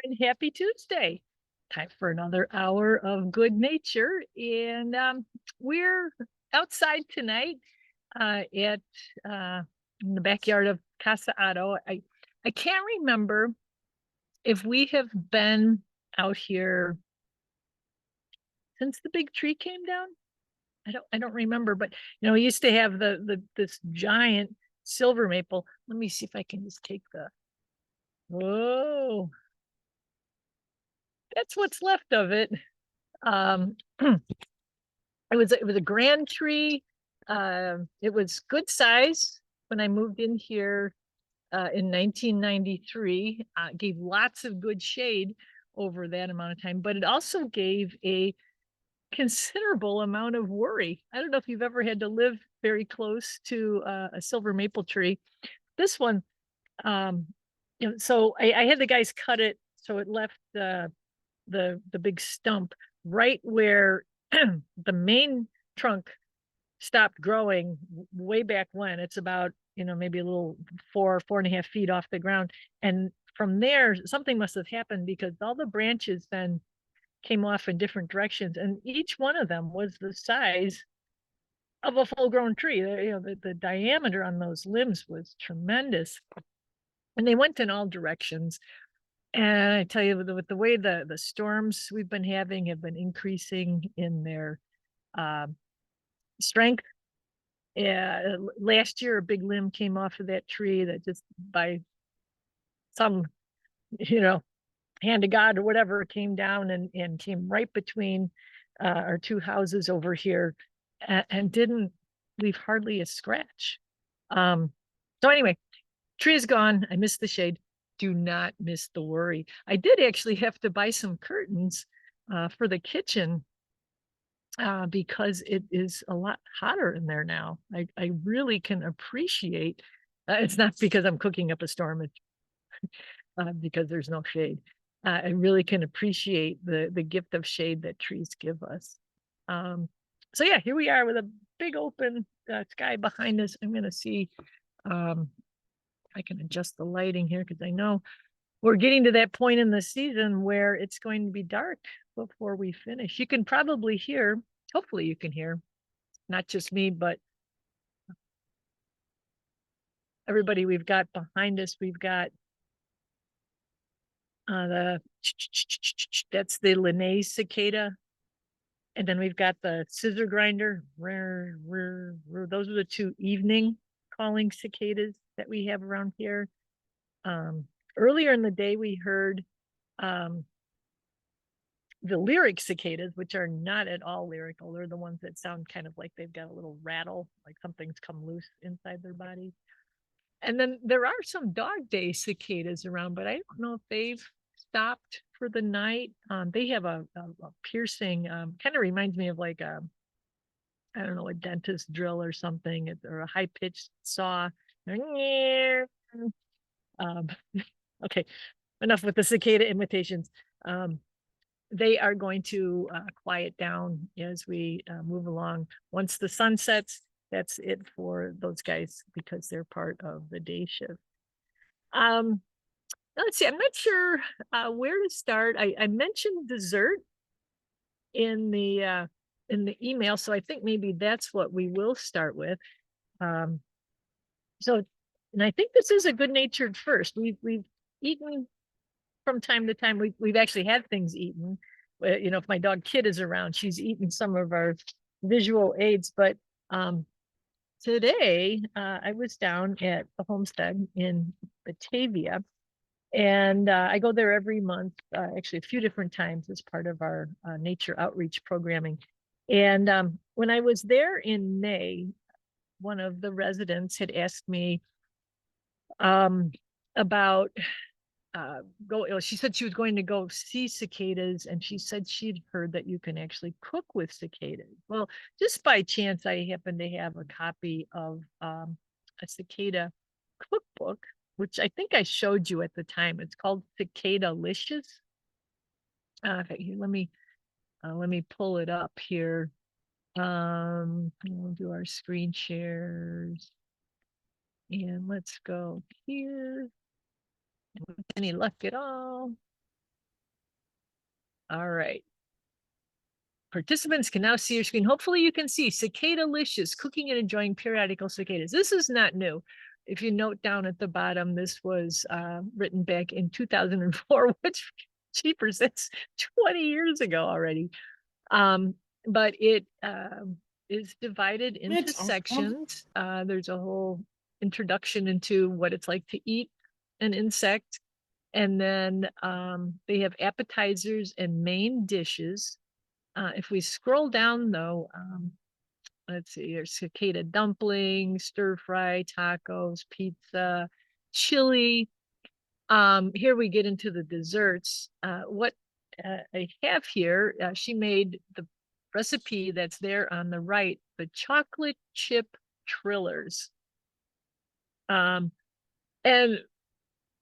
and happy Tuesday. Time for another hour of good nature. And we're outside tonight at in the backyard of Casa Ado. I can't remember if we have been out here since the big tree came down. I don't remember, but we used to have this giant silver maple. Let me see if I can just take the that's what's left of it. It was a grand tree. It was good size when I moved in here in 1993. Gave lots of good shade over that amount of time, but it also gave a considerable amount of worry. I don't know if you've ever had to live very close to a silver maple tree. This one, so I had the guys cut it so it left the big stump right where the main trunk stopped growing way back when. It's about maybe a little 4.5 feet off the ground, and from there something must have happened because all the branches then came off in different directions, and each one of them was the size of a full-grown tree. The diameter on those limbs was tremendous, and they went in all directions. And I tell you, with the way the storms we've been having have been increasing in their strength. Last year, a big limb came off of that tree that just by some, hand of God or whatever, came down and came right between our two houses over here and didn't leave hardly a scratch. So anyway, tree is gone. I missed the shade. Do not miss the worry. I did actually have to buy some curtains for the kitchen because it is a lot hotter in there now. I really can appreciate, it's not because I'm cooking up a storm, it's because there's no shade. I really can appreciate the gift of shade that trees give us. So yeah, here we are with a big open sky behind us. I'm going to see I can adjust the lighting here because I know we're getting to that point in the season where it's going to be dark before we finish. You can probably hear, hopefully you can hear, not just me, but everybody we've got behind us. We've got that's the Linnaeus cicada. And then we've got the scissor grinder. Those are the two evening calling cicadas that we have around here. Earlier in the day, we heard the lyric cicadas, which are not at all lyrical. They're the ones that sound kind of like they've got a little rattle, like something's come loose inside their body. And then there are some dog day cicadas around, but I don't know if they've stopped for the night. They have a piercing, kind of reminds me of like I don't know, a dentist drill or something, or a high pitched saw. Okay, enough with the cicada imitations. They are going to quiet down as we move along. Once the sun sets, that's it for those guys because they're part of the day shift. Let's see, I'm not sure where to start. I mentioned dessert in the email, so I think maybe that's what we will start with. So, and I think this is a good-natured first. We've eaten from time to time. We've actually had things eaten. If my dog Kid is around, she's eaten some of our visual aids. But today I was down at the homestead in Batavia, and I go there every month, actually a few different times as part of our nature outreach programming. And when I was there in May, one of the residents had asked me about she said she was going to go see cicadas, and she said she'd heard that you can actually cook with cicadas. Well, just by chance, I happen to have a copy of a cicada cookbook, which I think I showed you at the time. It's called Cicada-licious. Let me pull it up here. We'll do our screen shares, and let's go here. Any luck at all? All right. Participants can now see your screen. Hopefully you can see Cicada-licious, cooking and enjoying periodical cicadas. This is not new. If you note down at the bottom, this was written back in 2004, which, jeepers, that's 20 years ago already. But it is divided into sections. There's a whole introduction into what it's like to eat an insect. And then they have appetizers and main dishes. If we scroll down though, let's see, there's cicada dumplings, stir fry, tacos, pizza, chili. Here we get into the desserts. What I have here, she made the recipe that's there on the right, the chocolate chip trillers. And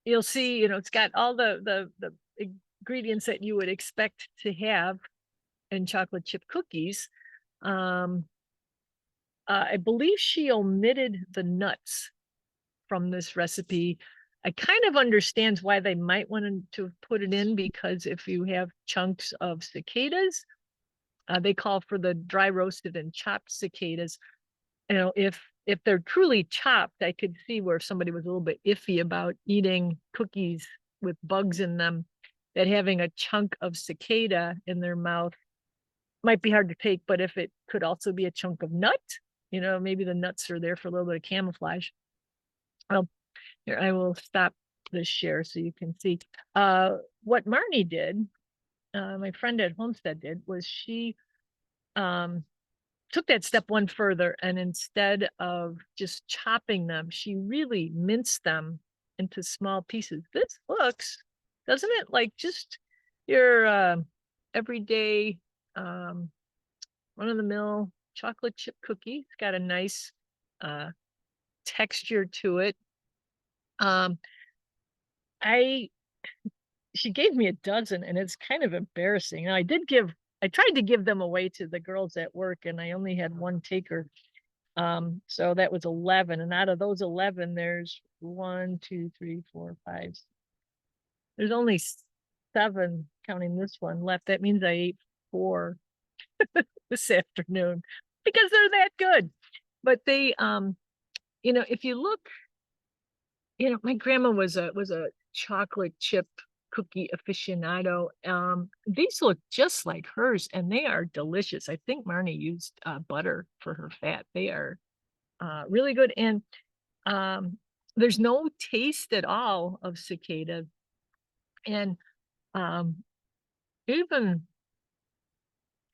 you'll see, it's got all the ingredients that you would expect to have in chocolate chip cookies. I believe she omitted the nuts from this recipe. I kind of understands why they might want to put it in, because if you have chunks of cicadas, they call for the dry roasted and chopped cicadas. If they're truly chopped, I could see where somebody was a little bit iffy about eating cookies with bugs in them, that having a chunk of cicada in their mouth might be hard to take. But if it could also be a chunk of nut, maybe the nuts are there for a little bit of camouflage. Well, here, I will stop the share so you can see. What Marnie did, my friend at Homestead did, was she took that step one further, and instead of just chopping them, she really minced them into small pieces. This looks, doesn't it, like just your everyday run-of-the-mill chocolate chip cookie. It's got a nice texture to it. She gave me a dozen, and it's kind of embarrassing. And I tried to give them away to the girls at work, and I only had one taker. So that was 11. And out of those 11, there's 1, 2, 3, 4, 5. There's only 7, counting this one, left. That means I ate 4 this afternoon because they're that good. But they, if you look, my grandma was a chocolate chip cookie aficionado. These look just like hers, and they are delicious. I think Marnie used butter for her fat. They are really good. And there's no taste at all of cicada. And even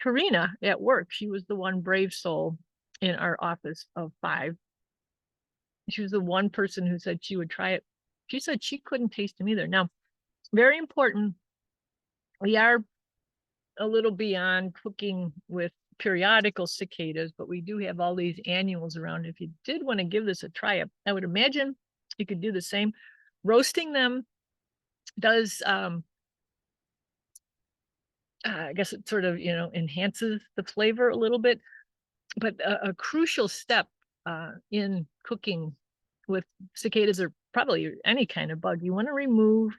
Karina at work, she was the one brave soul in our office of 5. She was the one person who said she would try it. She said she couldn't taste them either. Now, very important, we are a little beyond cooking with periodical cicadas, but we do have all these annuals around. If you did want to give this a try, I would imagine you could do the same. Roasting them does, I guess it sort of, enhances the flavor a little bit. But a crucial step in cooking with cicadas, or probably any kind of bug, you want to remove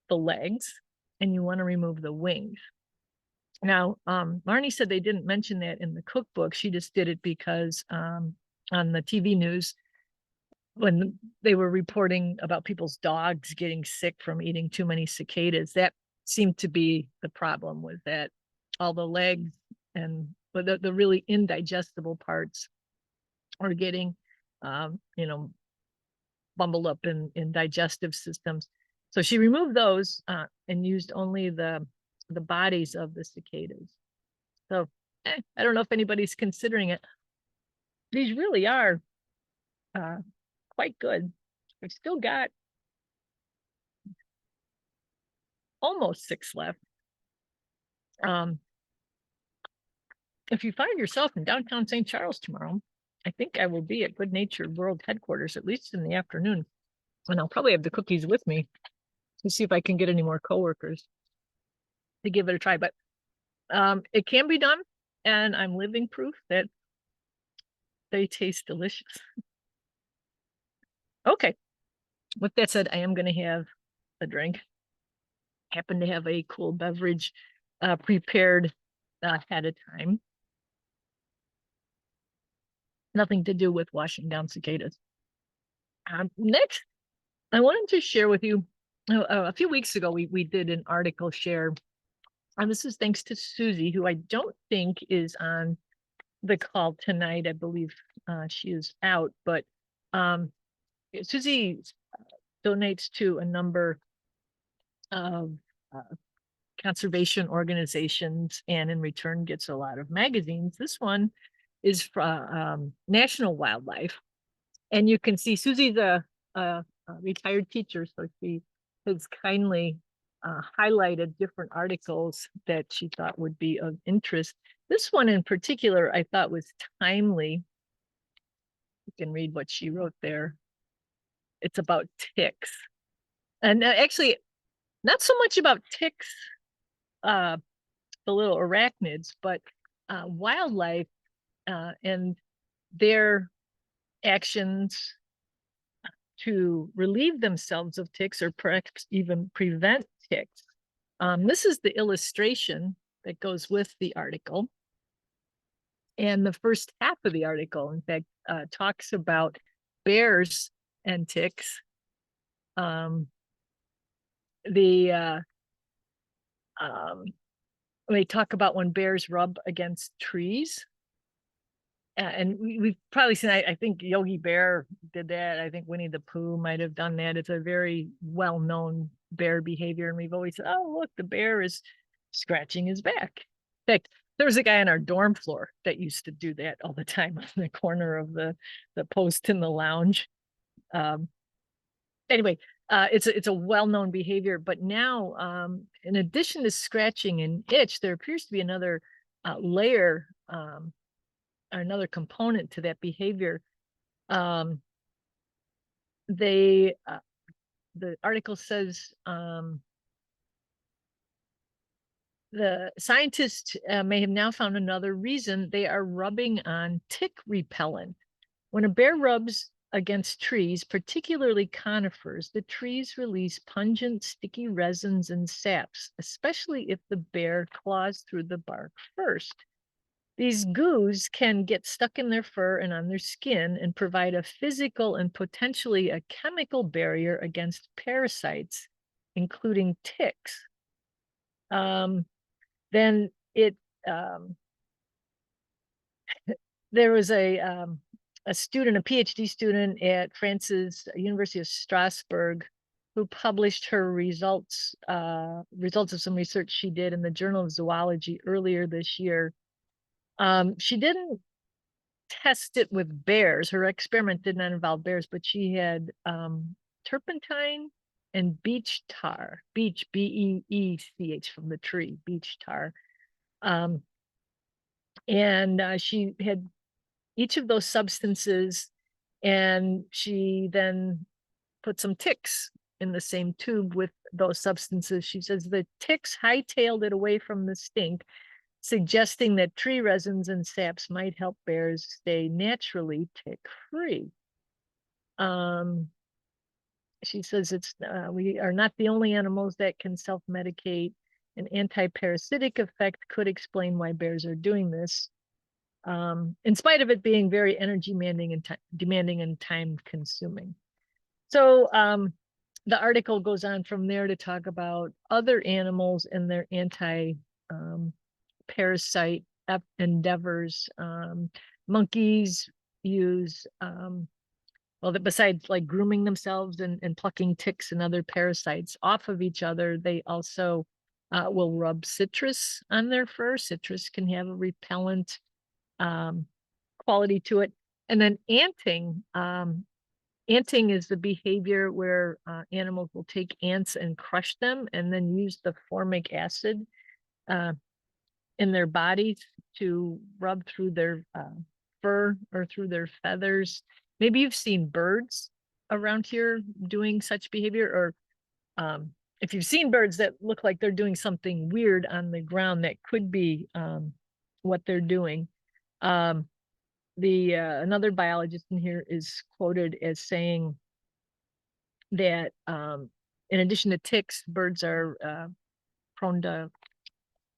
the legs and you want to remove the wings. Now, Marnie said they didn't mention that in the cookbook. She just did it because on the TV news, when they were reporting about people's dogs getting sick from eating too many cicadas, that seemed to be the problem, was that all the legs and the really indigestible parts are getting, bumbled up in digestive systems. So she removed those and used only the bodies of the cicadas. So I don't know if anybody's considering it. These really are quite good. I've still got almost 6 left. If you find yourself in downtown St. Charles tomorrow, I think I will be at Good Nature World headquarters, at least in the afternoon. And I'll probably have the cookies with me to see if I can get any more coworkers to give it a try. But it can be done, and I'm living proof that they taste delicious. Okay. With that said, I am going to have a drink. Happen to have a cool beverage prepared ahead of time. Nothing to do with washing down cicadas. Next, I wanted to share with you, a few weeks ago, we did an article share, and this is thanks to Susie, who I don't think is on the call tonight. I believe she is out, but Susie donates to a number of conservation organizations, and in return gets a lot of magazines. This one is from National Wildlife, and you can see Susie's a retired teacher, so she has kindly highlighted different articles that she thought would be of interest. This one in particular I thought was timely. You can read what she wrote there. It's about ticks, and actually not so much about ticks, the little arachnids, but wildlife and their actions to relieve themselves of ticks, or perhaps even prevent ticks. This is the illustration that goes with the article. And the first half of the article, in fact, talks about bears and ticks. They talk about when bears rub against trees. And we've probably seen, I think Yogi Bear did that. I think Winnie the Pooh might have done that. It's a very well-known bear behavior. And we've always said, oh, look, the bear is scratching his back. In fact, there was a guy on our dorm floor that used to do that all the time on the corner of the post in the lounge. Anyway, it's a well-known behavior, but now, in addition to scratching and itch, there appears to be another layer, another component to that behavior. The article says the scientists may have now found another reason they are rubbing on tick repellent. When a bear rubs against trees, particularly conifers, the trees release pungent, sticky resins and saps, especially if the bear claws through the bark first. These goos can get stuck in their fur and on their skin and provide a physical and potentially a chemical barrier against parasites, including ticks. Then there was a student, a PhD student at France's University of Strasbourg, who published her results of some research she did in the Journal of Zoology earlier this year. She didn't test it with bears. Her experiment did not involve bears, but she had turpentine and beech tar, beech, B-E-E-C-H, from the tree, beech tar. And she had each of those substances, and she then put some ticks in the same tube with those substances. She says the ticks hightailed it away from the stink, suggesting that tree resins and saps might help bears stay naturally tick-free. She says we are not the only animals that can self-medicate. An anti-parasitic effect could explain why bears are doing this, in spite of it being very energy demanding and time-consuming. So the article goes on from there to talk about other animals and their anti-parasite endeavors. Monkeys use, well, besides like grooming themselves and plucking ticks and other parasites off of each other, they also will rub citrus on their fur. Citrus can have a repellent quality to it. And then anting. Anting is the behavior where animals will take ants and crush them and then use the formic acid in their bodies to rub through their fur or through their feathers. Maybe you've seen birds around here doing such behavior, or if you've seen birds that look like they're doing something weird on the ground, that could be what they're doing. Another biologist in here is quoted as saying that in addition to ticks, birds are prone to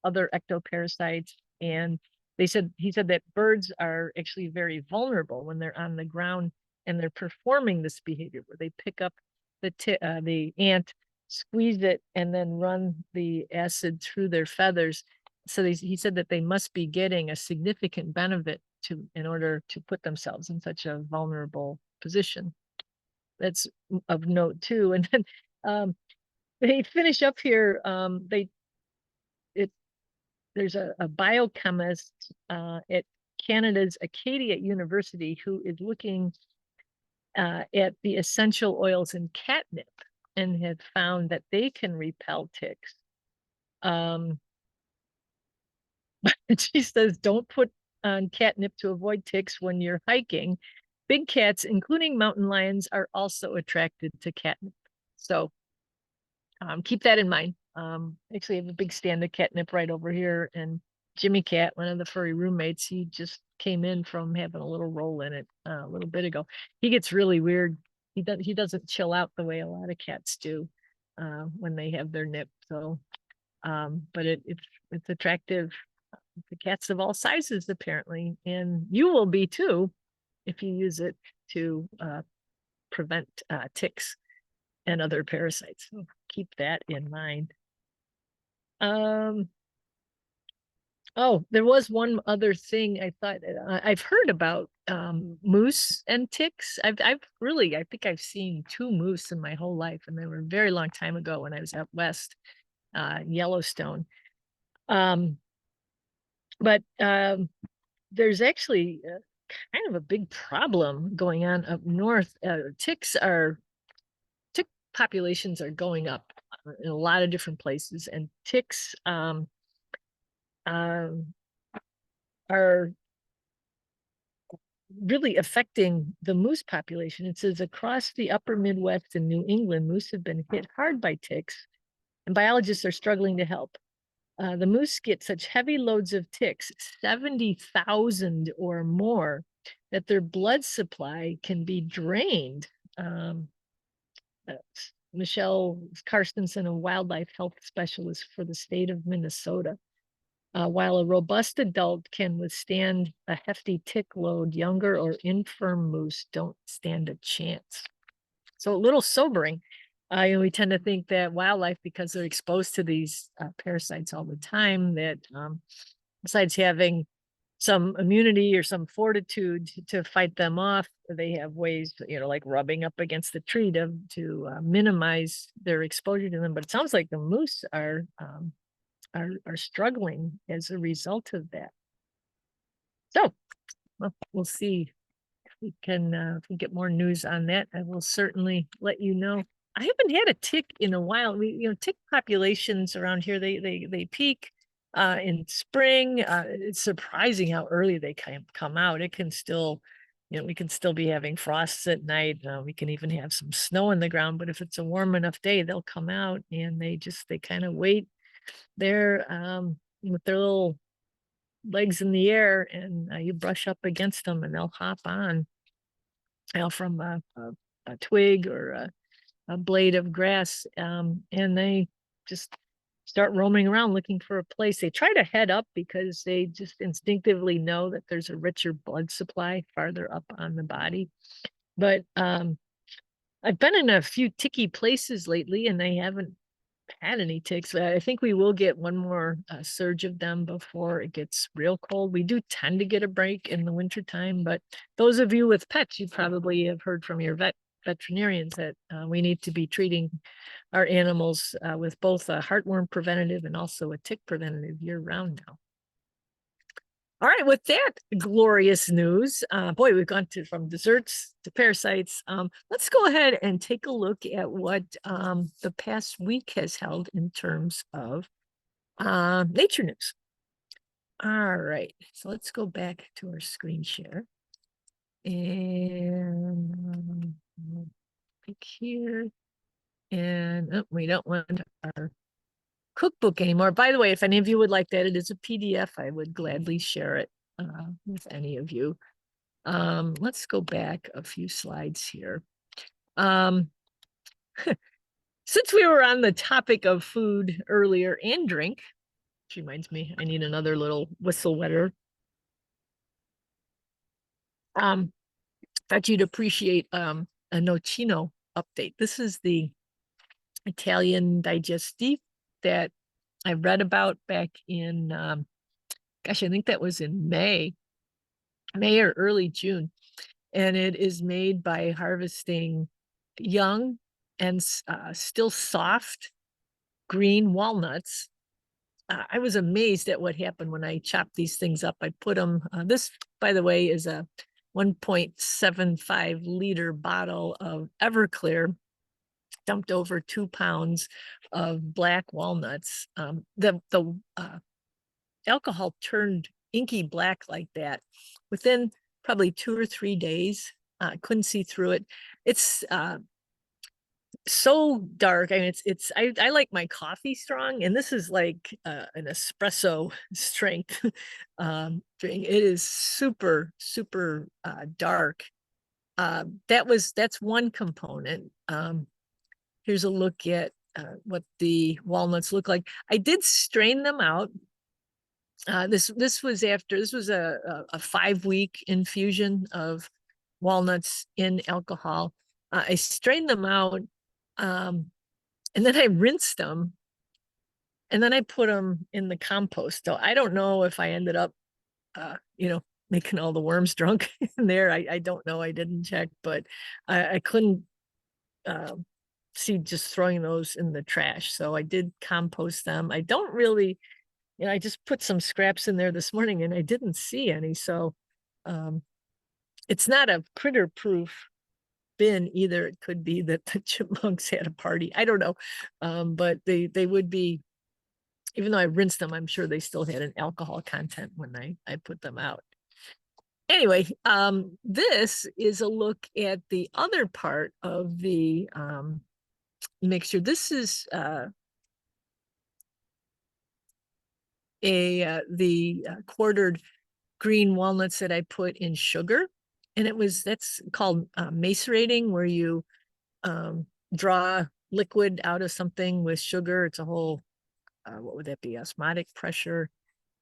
other ectoparasites. And he said that birds are actually very vulnerable when they're on the ground and they're performing this behavior where they pick up the ant, squeeze it, and then run the acid through their feathers. So he said that they must be getting a significant benefit in order to put themselves in such a vulnerable position. That's of note too. And then they finish up here. There's a biochemist at Canada's Acadia University who is looking at the essential oils in catnip and had found that they can repel ticks. She says, don't put on catnip to avoid ticks when you're hiking. Big cats, including mountain lions, are also attracted to catnip. So keep that in mind. Actually, I have a big stand of catnip right over here. And Jimmy Cat, one of the furry roommates, he just came in from having a little roll in it a little bit ago. He gets really weird. He doesn't chill out the way a lot of cats do when they have their nip. So, but it's attractive to cats of all sizes, apparently. And you will be too if you use it to prevent ticks and other parasites. So keep that in mind. Oh, there was one other thing I thought I've heard about moose and ticks. I think I've seen 2 moose in my whole life, and they were a very long time ago when I was out west, Yellowstone. But there's actually kind of a big problem going on up north. Tick populations are going up in a lot of different places, and ticks are really affecting the moose population. It says across the upper Midwest and New England, moose have been hit hard by ticks, and biologists are struggling to help. The moose get such heavy loads of ticks, 70,000 or more, that their blood supply can be drained. Michelle Karstensen, a wildlife health specialist for the state of Minnesota. While a robust adult can withstand a hefty tick load, younger or infirm moose don't stand a chance. So a little sobering. We tend to think that wildlife, because they're exposed to these parasites all the time, that besides having some immunity or some fortitude to fight them off, they have ways, like rubbing up against the tree to minimize their exposure to them. But it sounds like the moose are struggling as a result of that. So, well, we'll see if we get more news on that. I will certainly let you know. I haven't had a tick in a while. Tick populations around here, they peak in spring. It's surprising how early they come out. It can still, we can still be having frosts at night. We can even have some snow on the ground, but if it's a warm enough day, they'll come out, and they kind of wait there with their little legs in the air, and you brush up against them and they'll hop on from a twig or a blade of grass, and they just start roaming around looking for a place. They try to head up because they just instinctively know that there's a richer blood supply farther up on the body. But I've been in a few ticky places lately, and they haven't had any ticks. I think we will get one more surge of them before it gets real cold. We do tend to get a break in the wintertime, but those of you with pets, you probably have heard from your veterinarians that we need to be treating our animals with both a heartworm preventative and also a tick preventative year-round now. All right, with that glorious news, boy, we've gone from desserts to parasites. Let's go ahead and take a look at what the past week has held in terms of nature news. All right, so let's go back to our screen share. And pick here. And we don't want our cookbook anymore. By the way, if any of you would like that, it is a PDF. I would gladly share it with any of you. Let's go back a few slides here. Since we were on the topic of food earlier and drink, which reminds me, I need another little whistle wetter. Thought you'd appreciate a nocino update. This is the Italian digestif that I read about back in, gosh, I think that was in May or early June. And it is made by harvesting young and still soft green walnuts. I was amazed at what happened when I chopped these things up. I put them, this, by the way, is a 1.75 liter bottle of Everclear, dumped over 2 pounds of black walnuts. The alcohol turned inky black like that within probably 2 or 3 days. Couldn't see through it. It's so dark. I mean, I like my coffee strong, and this is like an espresso strength drink. It is super, super dark. That's one component. Here's a look at what the walnuts look like. I did strain them out. This was a 5-week infusion of walnuts in alcohol. I strained them out, and then I rinsed them, and then I put them in the compost. So I don't know if I ended up, making all the worms drunk in there. I don't know. I didn't check, but I couldn't see just throwing those in the trash. So I did compost them. I don't really, I just put some scraps in there this morning and I didn't see any. So it's not a critter proof bin either. It could be that the chipmunks had a party. I don't know. But they would be, even though I rinsed them, I'm sure they still had an alcohol content when I put them out. Anyway, this is a look at the other part of the mixture. This is the quartered green walnuts that I put in sugar, and that's called macerating, where you draw liquid out of something with sugar. It's a whole what would that be, osmotic pressure,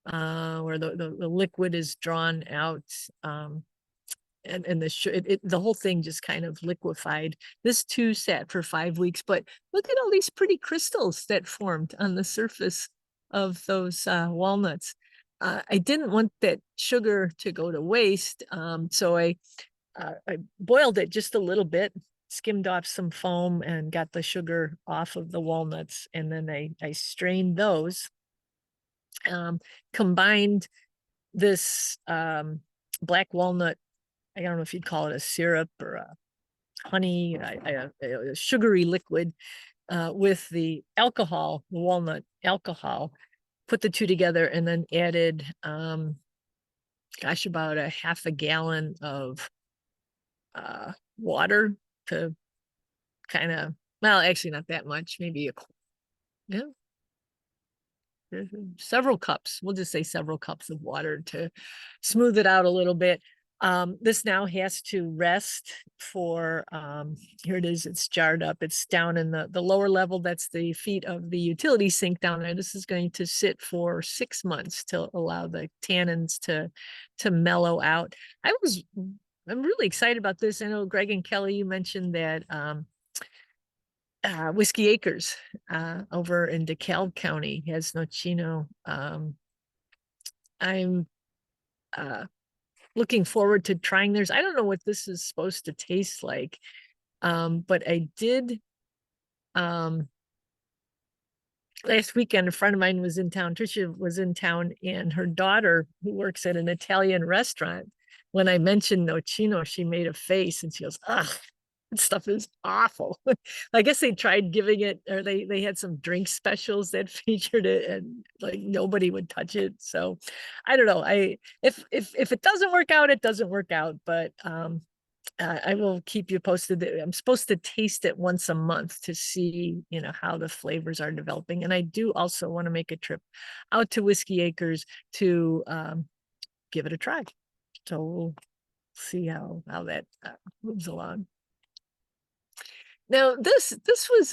where the liquid is drawn out, and the whole thing just kind of liquefied. This too sat for 5 weeks, but look at all these pretty crystals that formed on the surface of those walnuts. I didn't want that sugar to go to waste, so I boiled it just a little bit, skimmed off some foam, and got the sugar off of the walnuts, and then I strained those, combined this black walnut, I don't know if you'd call it a syrup or a honey, a sugary liquid, with the alcohol, the walnut alcohol, put the two together, and then added, about a half a gallon of water to kind of, well, actually not that much, maybe yeah, several cups. We'll just say several cups of water to smooth it out a little bit. This now has to rest for, here it is, it's jarred up. It's down in the lower level. That's the feet of the utility sink down there. This is going to sit for 6 months to allow the tannins to mellow out. I'm really excited about this. I know Greg and Kelly, you mentioned that Whiskey Acres over in DeKalb County has nocino. I'm looking forward to trying theirs. I don't know what this is supposed to taste like, but I did, last weekend, a friend of mine was in town. Tricia was in town, and her daughter, who works at an Italian restaurant, when I mentioned nocino, she made a face and she goes, "Ugh, that stuff is awful." I guess they tried giving it, or they had some drink specials that featured it, and like nobody would touch it. So I don't know. If it doesn't work out, it doesn't work out. But I will keep you posted. I'm supposed to taste it once a month to see, how the flavors are developing. And I do also want to make a trip out to Whiskey Acres to give it a try. So we'll see how that moves along. Now this was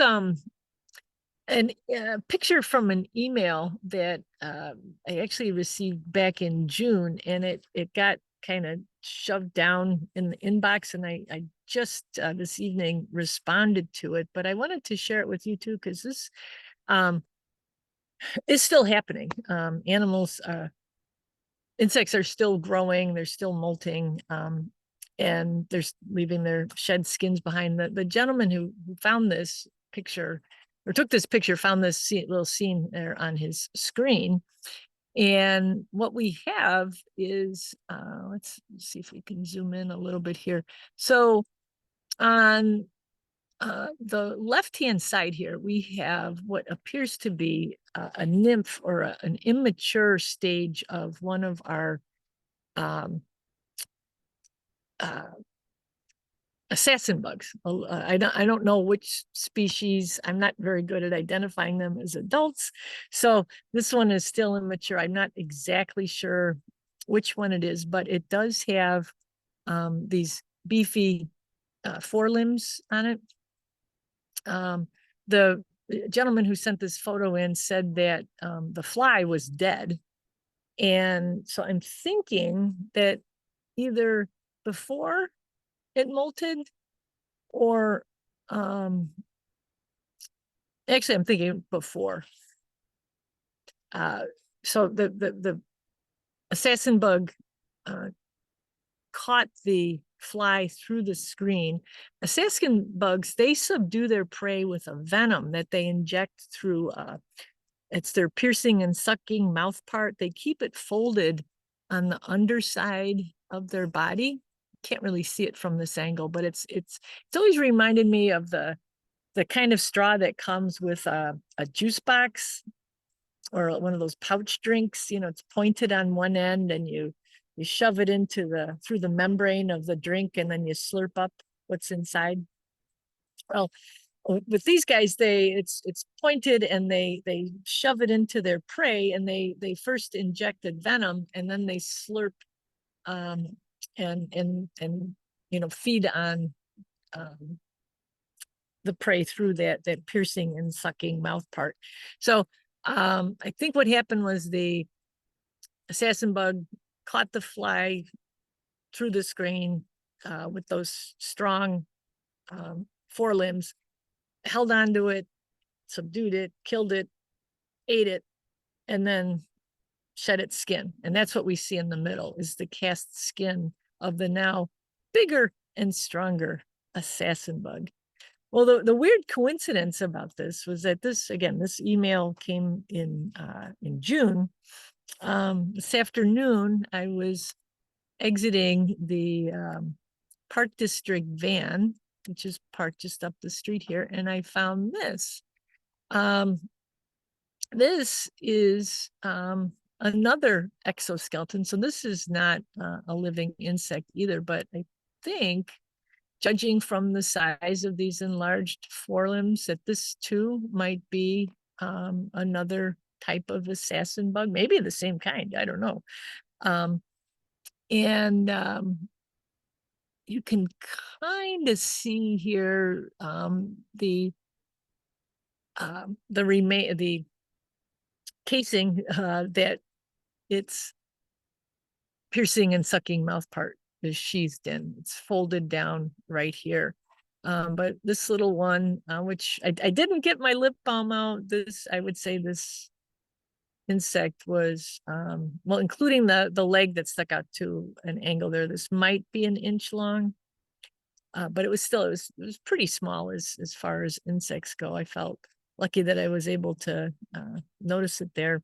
And a picture from an email that I actually received back in June, and it got kind of shoved down in the inbox, and I just this evening responded to it, but I wanted to share it with you too, because this um, is still happening. Insects are still growing, they're still molting, and they're leaving their shed skins behind. The gentleman who found this picture or took this picture found this little scene there on his screen. And what we have is, let's see if we can zoom in a little bit here. So on the left-hand side here, we have what appears to be a nymph or an immature stage of one of our um, uh, assassin bugs. I don't know which species. I'm not very good at identifying them as adults. So this one is still immature. I'm not exactly sure which one it is, but it does have these beefy forelimbs on it. The gentleman who sent this photo in said that the fly was dead. And so I'm thinking that either before it molted or actually I'm thinking before. So the assassin bug caught the fly through the screen. Assassin bugs, they subdue their prey with a venom that they inject through it's their piercing and sucking mouth part. They keep it folded on the underside of their body. Can't really see it from this angle, but it's always reminded me of the kind of straw that comes with a juice box or one of those pouch drinks. You know, it's pointed on one end, and you shove it into through the membrane of the drink, and then you slurp up what's inside. Well, with these guys, it's pointed, and they shove it into their prey, and they first injected venom, and then they slurp and feed on the prey through that piercing and sucking mouth part. So I think what happened was the assassin bug caught the fly through the screen with those strong forelimbs, held onto it, subdued it, killed it, ate it, and then shed its skin. And that's what we see in the middle, is the cast skin of the now bigger and stronger assassin bug. Well, the weird coincidence about this was that this email came in June. This afternoon, I was exiting the Park District van, which is parked just up the street here, and I found this. This is another exoskeleton. So this is not a living insect either, but I think, judging from the size of these enlarged forelimbs, that this too might be another type of assassin bug, maybe the same kind, I don't know. And you can kind of see here the casing that it's piercing and sucking mouth part is sheathed in. It's folded down right here. But this little one, which I didn't get my lip balm out, I would say this insect was, well, including the leg that stuck out to an angle there, this might be an inch long. But it was pretty small as far as insects go. I felt lucky that I was able to notice it there.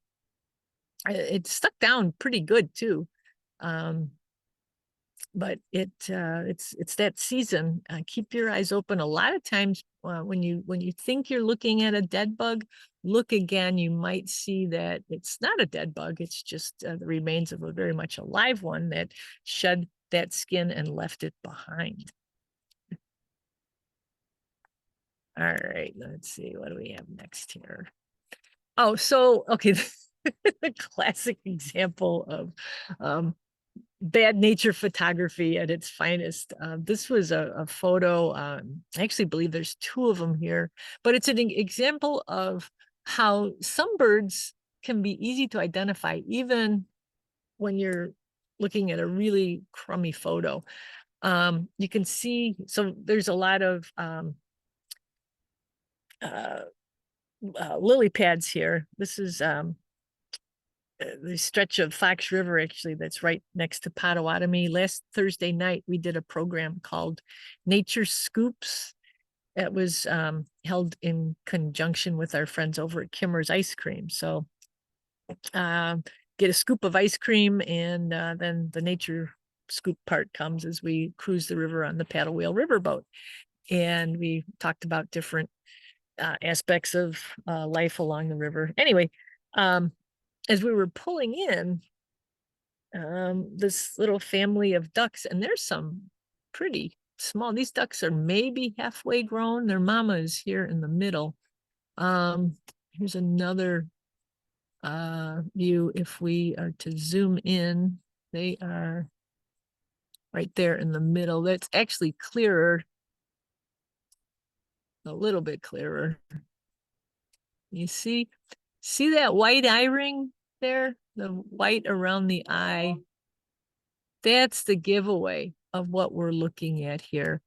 It stuck down pretty good too. But it's that season. Keep your eyes open. A lot of times when you think you're looking at a dead bug, look again. You might see that it's not a dead bug. It's just the remains of a very much alive one that shed that skin and left it behind. All right, let's see. What do we have next here? Oh, so, okay. The classic example of bad nature photography at its finest. This was a photo. I actually believe there's two of them here, but it's an example of how some birds can be easy to identify, even when you're looking at a really crummy photo. You can see, so there's a lot of lily pads here. This is the stretch of Fox River, actually, that's right next to Potawatomi. Last Thursday night, we did a program called Nature Scoops. It was held in conjunction with our friends over at Kimmer's Ice Cream. So get a scoop of ice cream, and then the nature scoop part comes as we cruise the river on the paddle wheel riverboat. And we talked about different aspects of life along the river. Anyway, as we were pulling in, this little family of ducks, and there's some pretty small. These ducks are maybe halfway grown. Their mama is here in the middle. Here's another view. If we are to zoom in, they are right there in the middle. That's actually clearer, a little bit clearer. You see that white eye ring there? The white around the eye. That's the giveaway of what we're looking at here.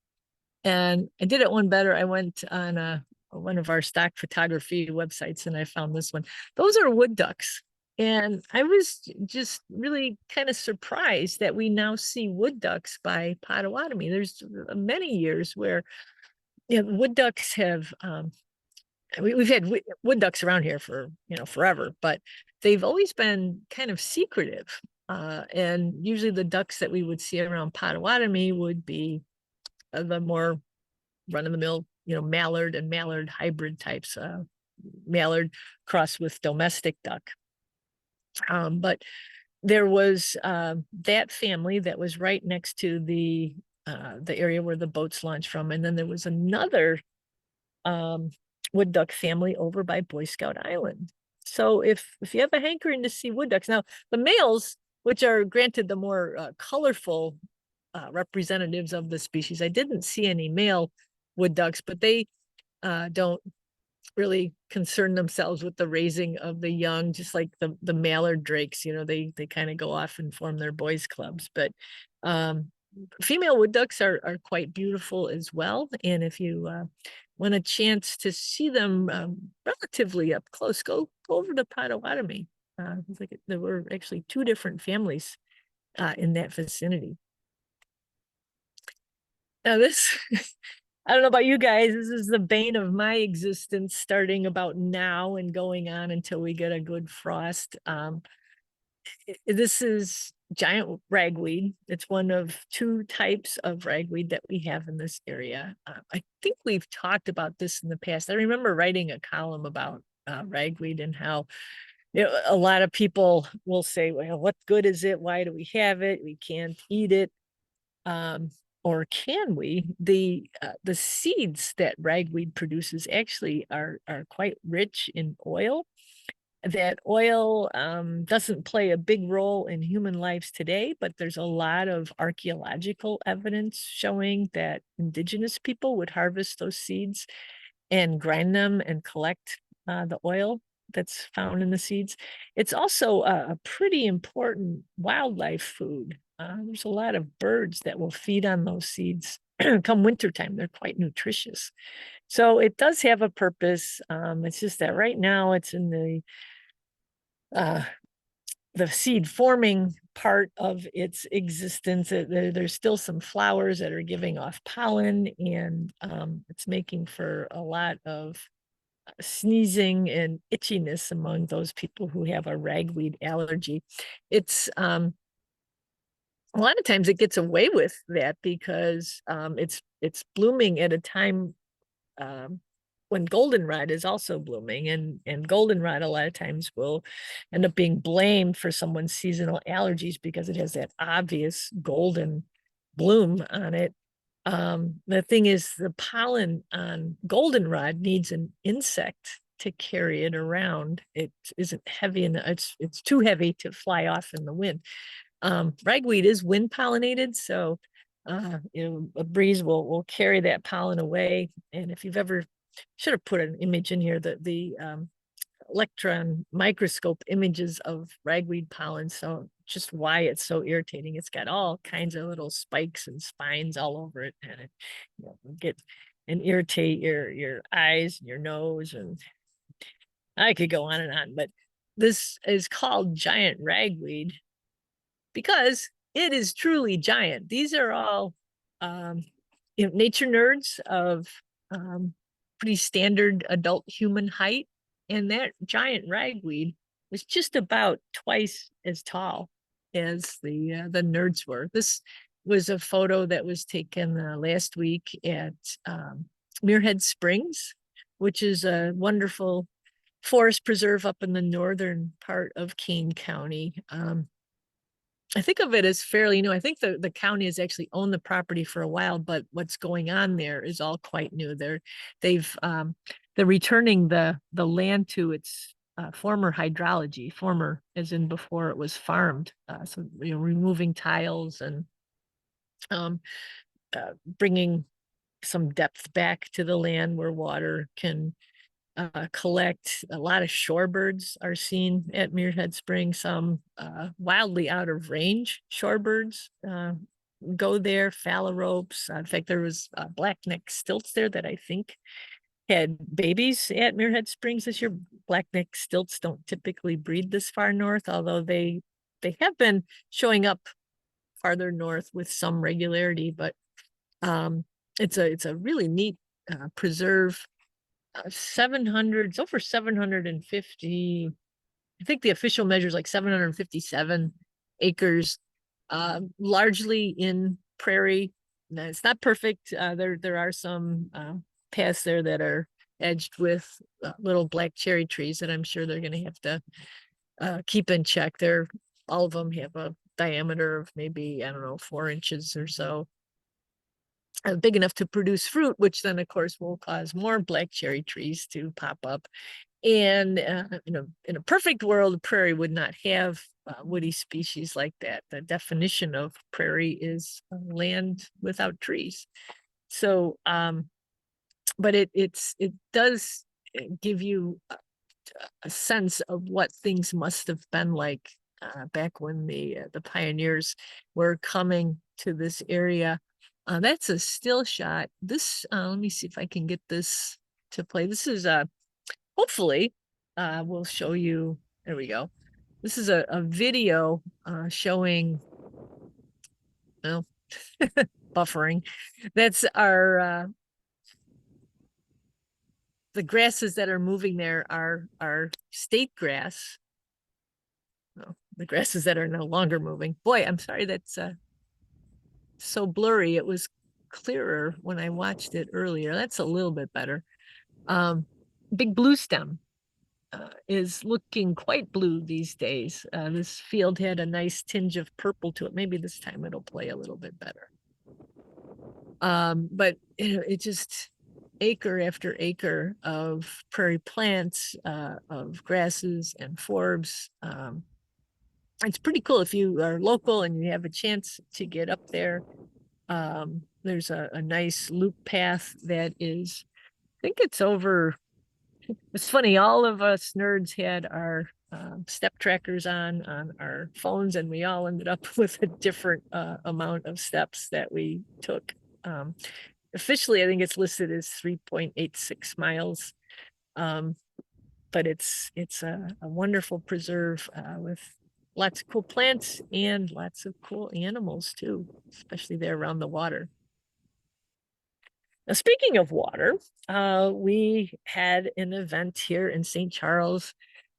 And I did it one better. I went on one of our stock photography websites and I found this one. Those are wood ducks. And I was just really kind of surprised that we now see wood ducks by Potawatomi. There's many years where wood ducks have we've had wood ducks around here for forever, but they've always been kind of secretive. And usually the ducks that we would see around Potawatomi would be the more run-of-the-mill, mallard and mallard hybrid types, mallard crossed with domestic duck. But there was that family that was right next to the area where the boats launch from, and then there was another wood duck family over by Boy Scout Island. So if you have a hankering to see wood ducks, now the males, which are granted the more colorful representatives of the species, I didn't see any male wood ducks, but they don't really concern themselves with the raising of the young, just like the mallard drakes. They kind of go off and form their boys clubs. But female wood ducks are quite beautiful as well. And if you want a chance to see them relatively up close, go over to Potawatomi. There were actually two different families in that vicinity. Now this, I don't know about you guys, this is the bane of my existence, starting about now and going on until we get a good frost. This is giant ragweed. It's one of two types of ragweed that we have in this area. I think we've talked about this in the past. I remember writing a column about ragweed and how a lot of people will say, well, what good is it? Why do we have it? We can't eat it. Or can we? The seeds that ragweed produces actually are quite rich in oil. That oil doesn't play a big role in human lives today, but there's a lot of archaeological evidence showing that indigenous people would harvest those seeds and grind them and collect the oil that's found in the seeds. It's also a pretty important wildlife food. There's a lot of birds that will feed on those seeds come wintertime. They're quite nutritious. So it does have a purpose. It's just that right now it's in the seed forming part of its existence. There's still some flowers that are giving off pollen, and it's making for a lot of sneezing and itchiness among those people who have a ragweed allergy. It's a lot of times it gets away with that because it's blooming at a time when goldenrod is also blooming, and goldenrod a lot of times will end up being blamed for someone's seasonal allergies because it has that obvious golden bloom on it. The thing is, the pollen on goldenrod needs an insect to carry it around. It isn't heavy, and it's too heavy to fly off in the wind. Ragweed is wind pollinated, so a breeze will carry that pollen away. And if you've ever, should have put an image in here, the electron microscope images of ragweed pollen. So just why it's so irritating. It's got all kinds of little spikes and spines all over it, and it get and irritate your eyes and your nose, and I could go on and on. But this is called giant ragweed because it is truly giant. These are all nature nerds of pretty standard adult human height. And that giant ragweed was just about twice as tall as the nerds were. This was a photo that was taken last week at Muirhead Springs, which is a wonderful forest preserve up in the northern part of Kane County. I think of it as fairly new. I think the county has actually owned the property for a while, but what's going on there is all quite new. They're returning the land to its former hydrology, former as in before it was farmed. So removing tiles and bringing some depth back to the land where water can collect. A lot of shorebirds are seen at Muirhead Spring, some wildly out of range shorebirds go there, phalaropes. In fact, there was black-neck stilts there that I think had babies at Muirhead Springs this year. Black-neck stilts don't typically breed this far north, although they have been showing up farther north with some regularity. But it's a really neat preserve. 700, it's over 750. I think the official measure is like 757 acres, largely in prairie. Now, it's not perfect. There are some paths there that are edged with little black cherry trees that I'm sure they're going to have to keep in check. All of them have a diameter of maybe, I don't know, 4 inches or so. Big enough to produce fruit, which then of course will cause more black cherry trees to pop up. And in a perfect world, prairie would not have woody species like that. The definition of prairie is land without trees. So but it does give you a sense of what things must have been like back when the pioneers were coming to this area. That's a still shot. This, let me see if I can get this to play. This is hopefully we'll show you. There we go. This is a video showing, well, buffering. That's our the grasses that are moving there are state grass. Well, the grasses that are no longer moving. Boy, I'm sorry that's so blurry. It was clearer when I watched it earlier. That's a little bit better. Big blue stem is looking quite blue these days. This field had a nice tinge of purple to it. Maybe this time it'll play a little bit better. But it just acre after acre of prairie plants, of grasses and forbs. It's pretty cool if you are local and you have a chance to get up there. There's a nice loop path that is, I think it's over. It's funny, all of us nerds had our step trackers on our phones, and we all ended up with a different amount of steps that we took. Officially, I think it's listed as 3.86 miles. But it's a wonderful preserve with lots of cool plants and lots of cool animals too, especially there around the water. Now, speaking of water, we had an event here in St. Charles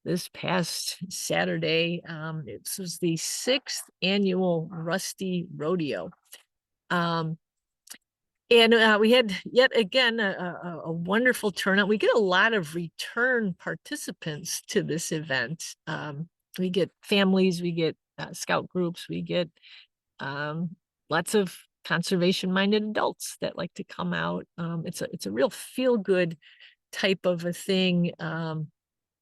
this past Saturday. This was the 6th annual Rusty Rodeo. And we had yet again a wonderful turnout. We get a lot of return participants to this event. We get families, we get scout groups, we get lots of conservation-minded adults that like to come out. It's a real feel-good type of a thing.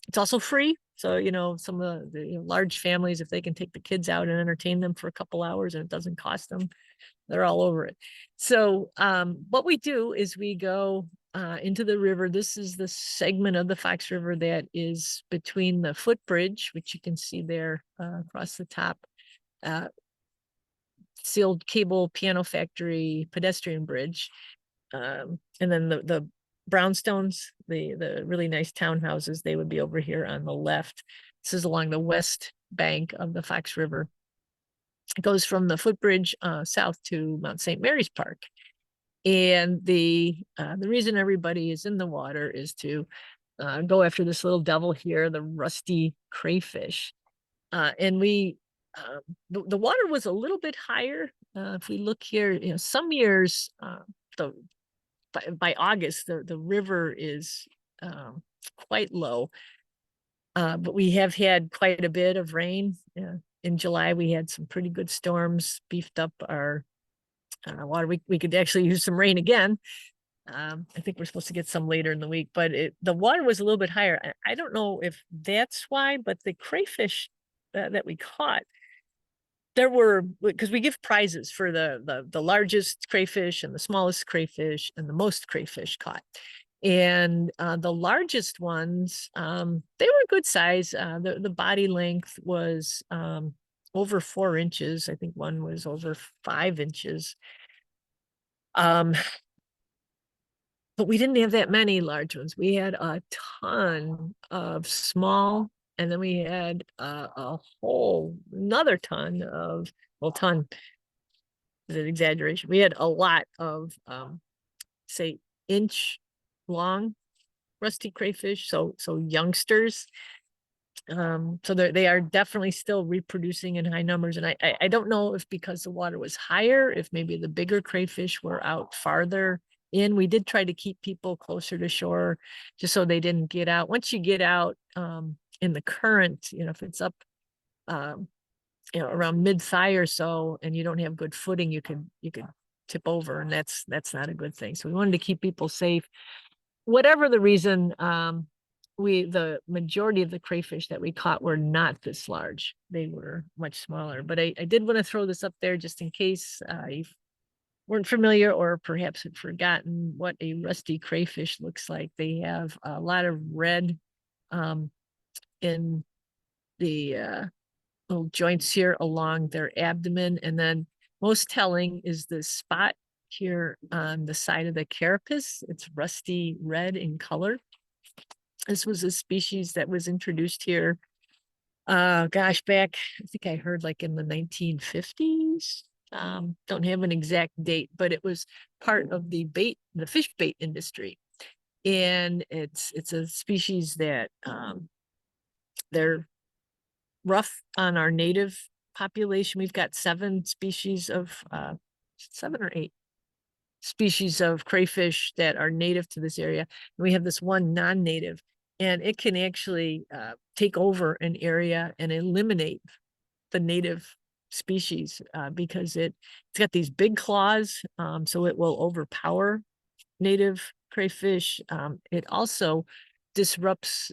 It's also free. So, some of the large families, if they can take the kids out and entertain them for a couple hours and it doesn't cost them, they're all over it. So what we do is we go into the river. This is the segment of the Fox River that is between the footbridge, which you can see there across the top, sealed cable piano factory pedestrian bridge, and then the brownstones, the really nice townhouses, they would be over here on the left. This is along the west bank of the Fox River. It goes from the footbridge south to Mount St. Mary's Park. And the reason everybody is in the water is to go after this little devil here, the rusty crayfish. And the water was a little bit higher. If we look here, some years, by August, the river is quite low. But we have had quite a bit of rain. In July, we had some pretty good storms, beefed up our water. We could actually use some rain again. I think we're supposed to get some later in the week, but the water was a little bit higher. I don't know if that's why, but the crayfish that we caught, there were, because we give prizes for the largest crayfish and the smallest crayfish and the most crayfish caught. And the largest ones, they were good size. The body length was over 4 inches. I think one was over 5 inches. But we didn't have that many large ones. We had a ton of small, and then we had a whole another ton of, well, ton is an exaggeration. We had a lot of say inch long rusty crayfish, so youngsters. So they are definitely still reproducing in high numbers. And I don't know if because the water was higher, if maybe the bigger crayfish were out farther in. We did try to keep people closer to shore just so they didn't get out. Once you get out in the current, if it's up around mid-thigh or so and you don't have good footing, you could tip over, and that's not a good thing. So we wanted to keep people safe. Whatever the reason, the majority of the crayfish that we caught were not this large. They were much smaller. But I did want to throw this up there just in case you weren't familiar or perhaps had forgotten what a rusty crayfish looks like. They have a lot of red in the little joints here along their abdomen. And then most telling is the spot here on the side of the carapace. It's rusty red in color. This was a species that was introduced here, gosh, back, I think I heard like in the 1950s. Don't have an exact date, but it was part of the fish bait industry. And it's a species that they're rough on our native population. We've got 7 species of 7 or 8 species of crayfish that are native to this area. And we have this one non-native, and it can actually take over an area and eliminate the native species because it's got these big claws, so it will overpower native crayfish. It also disrupts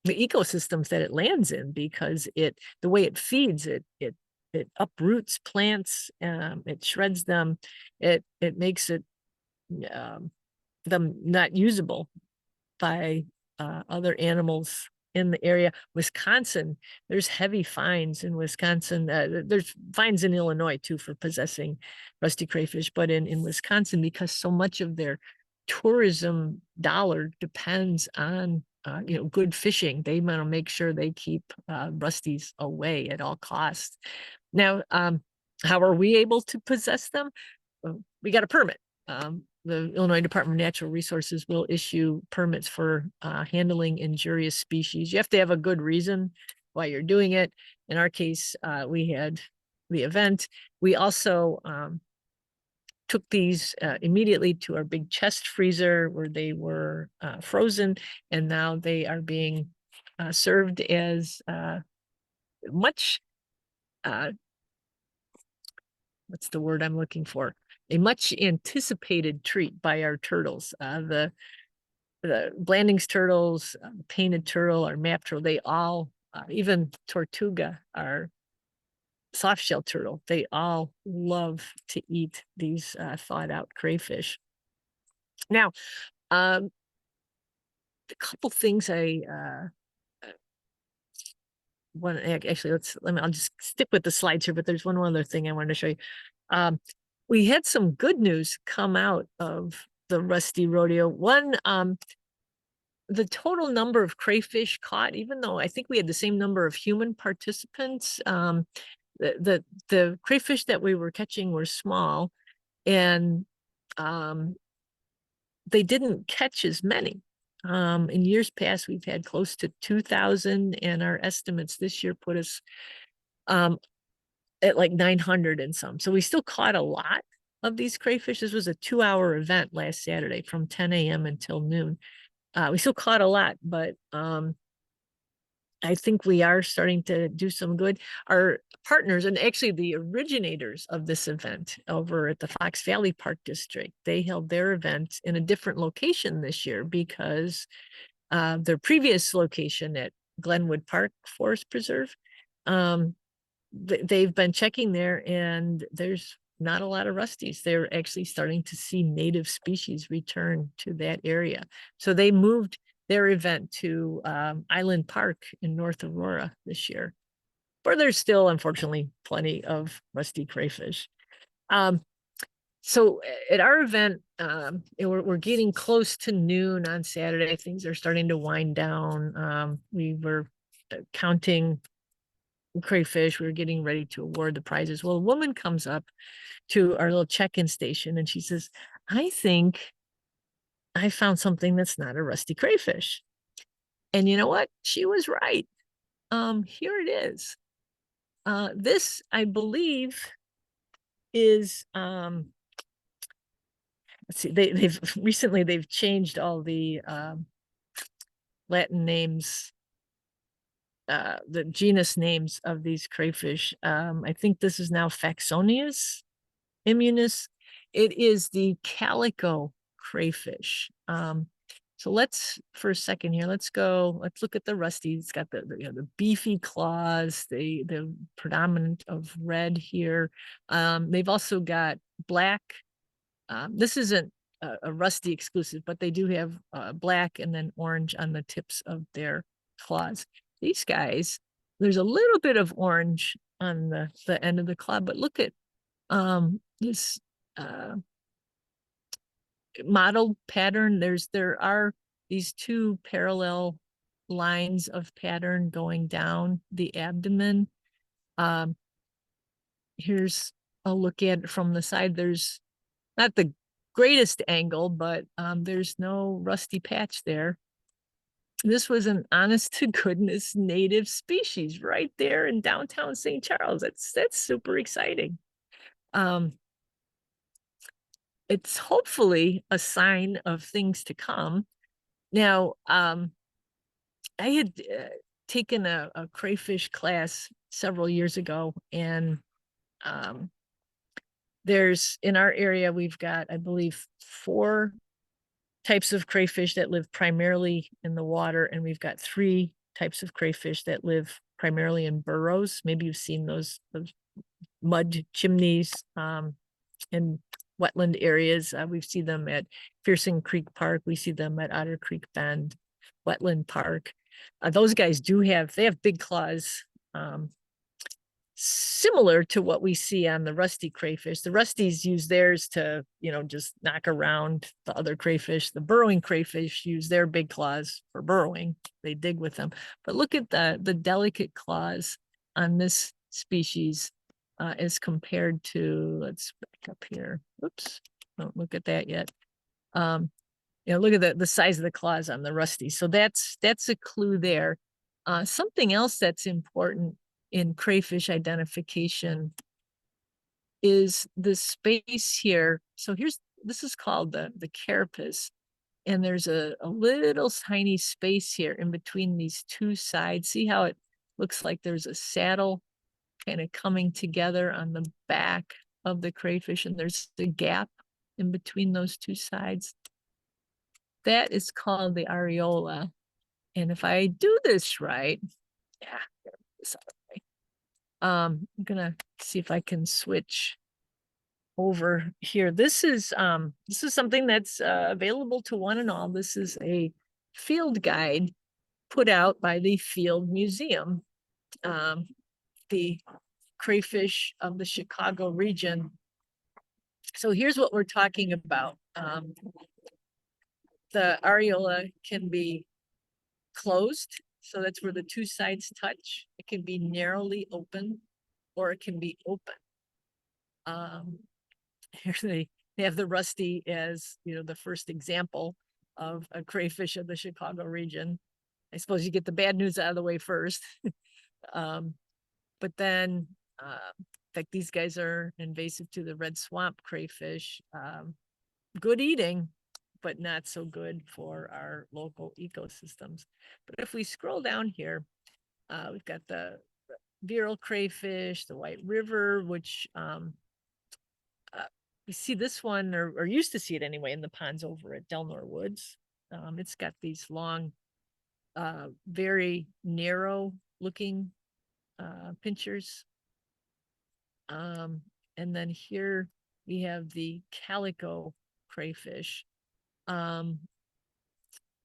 the ecosystems that it lands in because the way it feeds, it uproots plants, it shreds them, it makes them not usable by other animals in the area. Wisconsin, there's heavy fines in Wisconsin. There's fines in Illinois too for possessing rusty crayfish, but in Wisconsin, because so much of their tourism dollar depends on good fishing, they want to make sure they keep rusties away at all costs. Now, how are we able to possess them? We got a permit. The Illinois Department of Natural Resources will issue permits for handling injurious species. You have to have a good reason why you're doing it. In our case, we had the event. We also took these immediately to our big chest freezer where they were frozen, and now they are being served as much, what's the word I'm looking for? A much anticipated treat by our turtles. the Blandings turtles, painted turtle or map turtle, they all, even Tortuga, our soft shell turtle, they all love to eat these thawed out crayfish. Now, a couple things I want actually I'll just stick with the slides here, but there's one other thing I wanted to show you. We had some good news come out of the Rusty Rodeo. One, the total number of crayfish caught, even though I think we had the same number of human participants, the crayfish that we were catching were small, and they didn't catch as many. In years past, we've had close to 2,000, and our estimates this year put us at like 900 and some. So we still caught a lot of these crayfish. This was a 2-hour event last Saturday from 10 a.m. until noon. We still caught a lot, but I think we are starting to do some good. Our partners, and actually the originators of this event over at the Fox Valley Park District, they held their event in a different location this year because their previous location at Glenwood Park Forest Preserve, they've been checking there and there's not a lot of rusties. They're actually starting to see native species return to that area. So they moved their event to Island Park in North Aurora this year, where there's still, unfortunately, plenty of rusty crayfish. So at our event, we're getting close to noon on Saturday. Things are starting to wind down. We were counting crayfish. We were getting ready to award the prizes. Well, a woman comes up to our little check-in station and she says, I think I found something that's not a rusty crayfish. And you know what? She was right. Here it is. This, I believe, is let's see, they've recently changed all the Latin names, the genus names of these crayfish. I think this is now Faxonius immunis. It is the calico crayfish. So let's, for a second here, let's look at the rusty. It's got the beefy claws, the predominant of red here. They've also got black. This isn't a rusty exclusive, but they do have black and then orange on the tips of their claws. These guys, there's a little bit of orange on the end of the claw, but look at this mottled pattern. There are these two parallel lines of pattern going down the abdomen. Here's a look at it from the side. There's not the greatest angle, but there's no rusty patch there. This was an honest to goodness native species right there in downtown St. Charles. That's super exciting. It's hopefully a sign of things to come. Now, I had taken a crayfish class several years ago, and there's, in our area, we've got, I believe, 4 types of crayfish that live primarily in the water, and we've got 3 types of crayfish that live primarily in burrows. Maybe you've seen those mud chimneys in wetland areas. We see them at Pearson Creek Park. We see them at Otter Creek Bend Wetland Park. Those guys they have big claws, similar to what we see on the rusty crayfish. The rusties use theirs to, just knock around the other crayfish. The burrowing crayfish use their big claws for burrowing. They dig with them. But look at the delicate claws on this species as compared to, let's back up here. Oops, don't look at that yet. Look at the size of the claws on the rusty. So that's a clue there. Something else that's important in crayfish identification is the space here. So this is called the carapace, and there's a little tiny space here in between these 2 sides. See how it looks like there's a saddle kind of coming together on the back of the crayfish, and there's a gap in between those 2 sides. that is called the areola. And if I do this right, yeah, this other way. I'm gonna see if I can switch over here. This is something that's available to one and all. This is a field guide put out by the Field Museum. The crayfish of the Chicago region. So here's what we're talking about. The areola can be closed, so that's where the two sides touch. It can be narrowly open, or it can be open. Here they have the rusty as, you know, the first example of a crayfish of the Chicago region. I suppose you get the bad news out of the way first. But then, like these guys are invasive to the red swamp crayfish. Good eating, but not so good for our local ecosystems. But if we scroll down here, we've got the virile crayfish, the White River, which we see this one, or used to see it anyway, in the ponds over at Delnor Woods. It's got these long, very narrow looking pinchers. And then here we have the calico crayfish.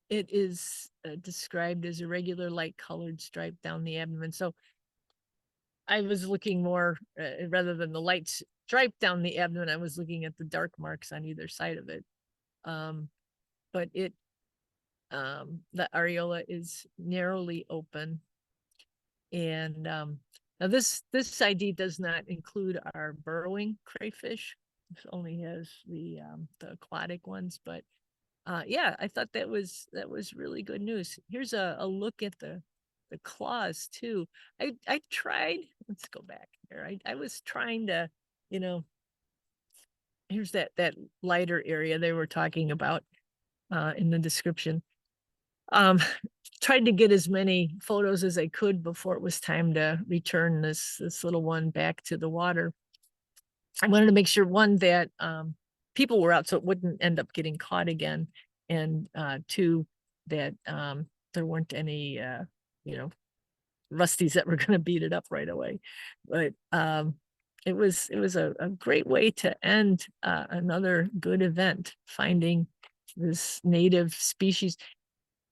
It is described as irregular light colored stripe down the abdomen. So I was looking more, rather than the light stripe down the abdomen, I was looking at the dark marks on either side of it. But it, the areola is narrowly open. And now this ID does not include our burrowing crayfish. This only has the aquatic ones, but yeah, I thought that was really good news. Here's a look at the claws too. I tried, let's go back here. I was trying to, you know, here's that lighter area they were talking about in the description. Tried to get as many photos as I could before it was time to return this little one back to the water. I wanted to make sure, one, that people were out so it wouldn't end up getting caught again, and two, that there weren't any you know, rusties that were going to beat it up right away. But it was a great way to end another good event, finding this native species.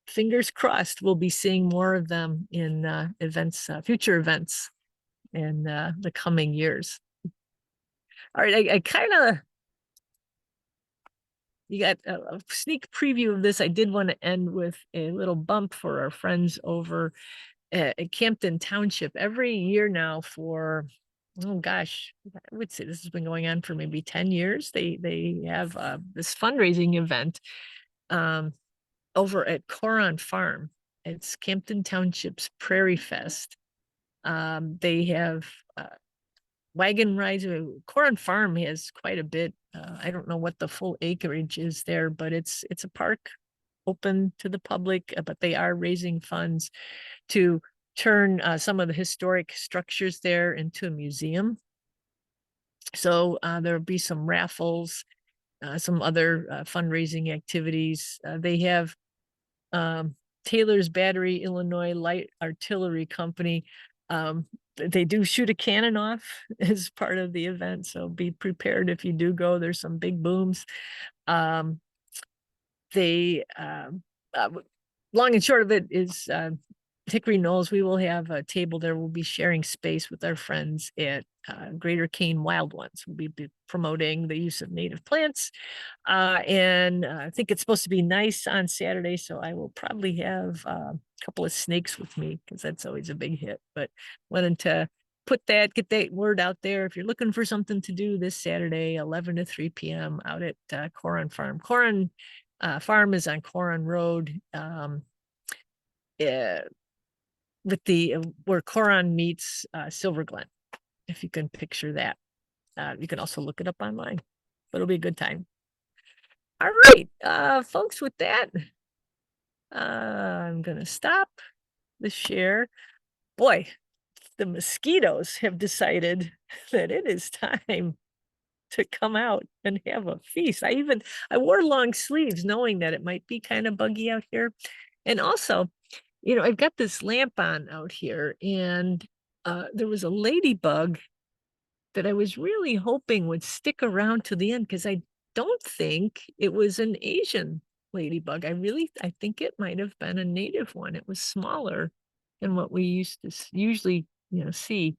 Fingers crossed we'll be seeing more of them in events, future events in the coming years. All right, I kind of, you got a sneak preview of this. I did want to end with a little bump for our friends over at Campton Township. Every year now for, oh gosh, I would say this has been going on for maybe 10 years. They have this fundraising event over at Coron Farm. It's Campton Township's Prairie Fest. They have wagon rides. Coron Farm has quite a bit. I don't know what the full acreage is there, but it's a park open to the public, but they are raising funds to turn some of the historic structures there into a museum. So there'll be some raffles, some other fundraising activities. They have Taylor's Battery, Illinois Light Artillery Company. They do shoot a cannon off as part of the event, so be prepared if you do go. There's some big booms. They long and short of it is Hickory Knolls, we will have a table there. We'll be sharing space with our friends at Greater Kane Wild Ones. We'll be promoting the use of native plants. And I think it's supposed to be nice on Saturday, so I will probably have a couple of snakes with me, because that's always a big hit. But wanted to get that word out there. If you're looking for something to do this Saturday, 11 to 3 p.m. out at Coron Farm. Coron Farm is on Coron Road. With the where Coron meets Silver Glen, if you can picture that. You can also look it up online, but it'll be a good time. All right, folks, with that, I'm gonna stop the share. Boy, the mosquitoes have decided that it is time to come out and have a feast. I wore long sleeves knowing that it might be kind of buggy out here. And also, I've got this lamp on out here, and there was a ladybug that I was really hoping would stick around to the end, because I don't think it was an Asian ladybug. I think it might have been a native one. It was smaller than what we used to usually, see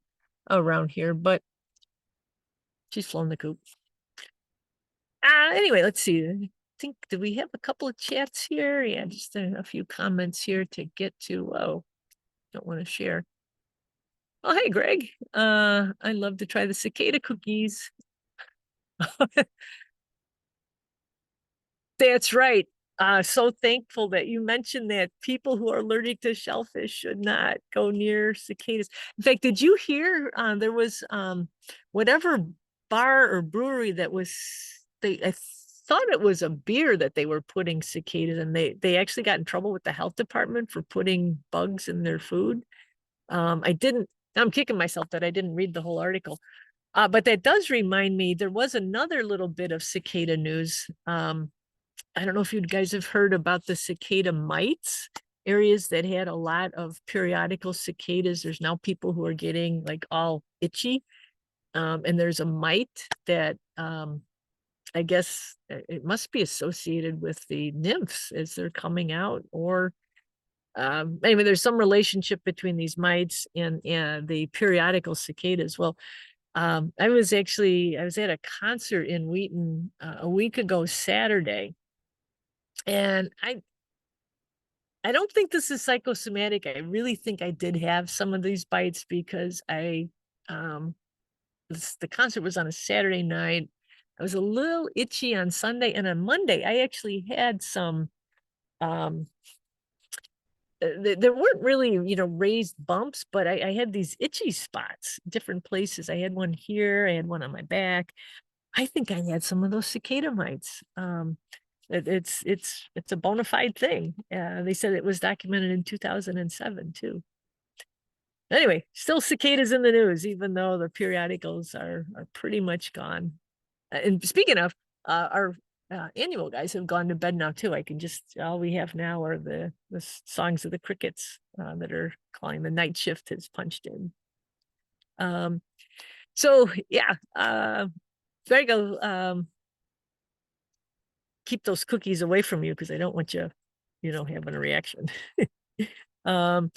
around here, but she's flown the coop. Anyway, let's see. I think, do we have a couple of chats here? Yeah, just a few comments here to get to. Oh, don't want to share. Oh, hey, Greg. I'd love to try the cicada cookies. That's right. So thankful that you mentioned that people who are allergic to shellfish should not go near cicadas. In fact, did you hear there was whatever bar or brewery that was I thought it was a beer that they were putting cicadas in. They actually got in trouble with the health department for putting bugs in their food. I'm kicking myself that I didn't read the whole article. But that does remind me, there was another little bit of cicada news. I don't know if you guys have heard about the cicada mites, areas that had a lot of periodical cicadas. There's now people who are getting like all itchy. And there's a mite that I guess it must be associated with the nymphs as they're coming out, or anyway, there's some relationship between these mites and the periodical cicadas. Well, I was at a concert in Wheaton a week ago Saturday, and I don't think this is psychosomatic. I really think I did have some of these bites because the concert was on a Saturday night. I was a little itchy on Sunday, and on Monday I actually had some there weren't really, raised bumps, but I had these itchy spots, different places. I had one here, I had one on my back. I think I had some of those cicada mites. It's a bona fide thing. They said it was documented in 2007 too. Anyway, still cicadas in the news, even though the periodicals are pretty much gone. And speaking of, our annual guys have gone to bed now too. All we have now are the songs of the crickets that are calling. The night shift has punched in. So yeah, there you go. Keep those cookies away from you, because I don't want you, having a reaction. um,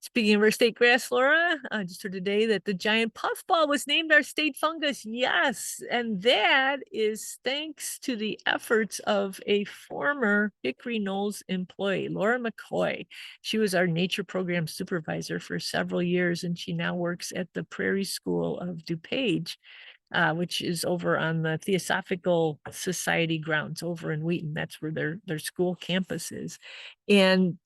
Speaking of our state grass, Laura, I just heard today that the giant puffball was named our state fungus. Yes, and that is thanks to the efforts of a former Hickory Knolls employee, Laura McCoy. She was our nature program supervisor for several years, and she now works at the Prairie School of DuPage, which is over on the Theosophical Society grounds over in Wheaton. That's where their school campus is. And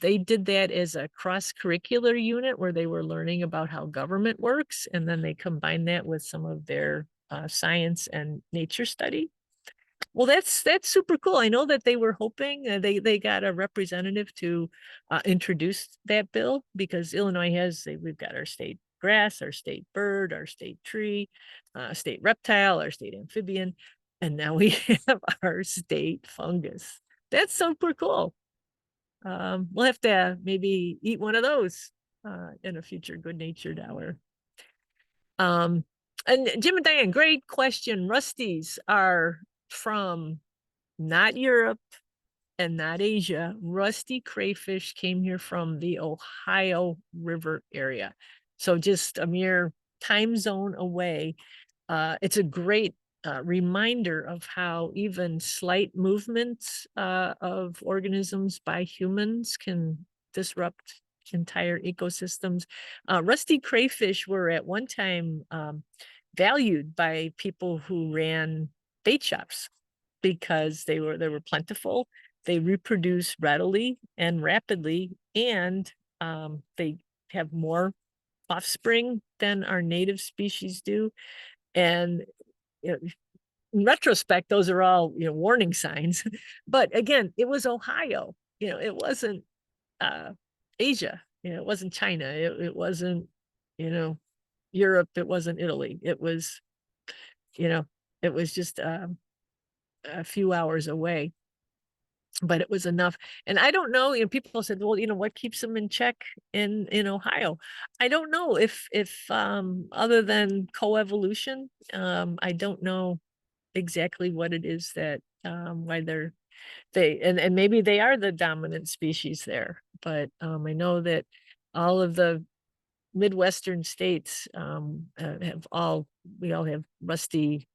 they did that as a cross-curricular unit where they were learning about how government works. And then they combined that with some of their science and nature study. Well, that's super cool. I know that they were hoping they got a representative to introduce that bill, because Illinois we've got our state grass, our state bird, our state tree, state reptile, our state amphibian, and now we have our state fungus. That's super cool. We'll have to maybe eat one of those in a future good-natured hour. And Jim and Diane, great question. Rusties are from not Europe and not Asia. Rusty crayfish came here from the Ohio River area. So just a mere time zone away. It's a great reminder of how even slight movements of organisms by humans can disrupt entire ecosystems. Rusty crayfish were at one time valued by people who ran bait shops, because they were plentiful, they reproduce readily and rapidly, and they have more offspring than our native species do. And in retrospect, those are all warning signs. But again, it was Ohio. It wasn't Asia. It wasn't China. It wasn't Europe. It wasn't Italy. It was it was just a few hours away, but it was enough. And I don't know, people said, well, what keeps them in check in Ohio? I don't know if other than coevolution, I don't know exactly what it is that why and maybe they are the dominant species there, but I know that all of the Midwestern states we all have rusty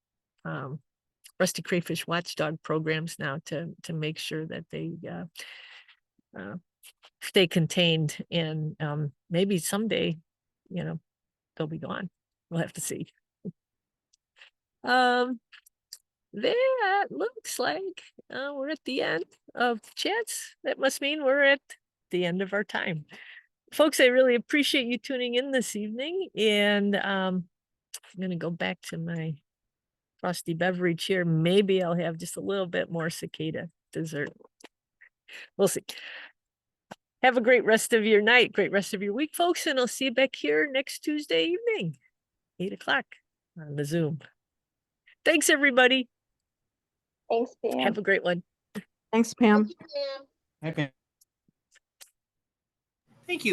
crayfish watchdog programs now to make sure that they stay contained, and maybe someday they'll be gone. We'll have to see. That looks like we're at the end of the chats. That must mean we're at the end of our time. Folks, I really appreciate you tuning in this evening, and I'm going to go back to my frosty beverage here. Maybe I'll have just a little bit more cicada dessert. We'll see. Have a great rest of your night, great rest of your week, folks, and I'll see you back here next Tuesday evening, 8 o'clock on the Zoom. Thanks, everybody. Thanks, Pam. Have a great one. Thanks, Pam. Thank you, Pam. Hi, Pam. Thank you.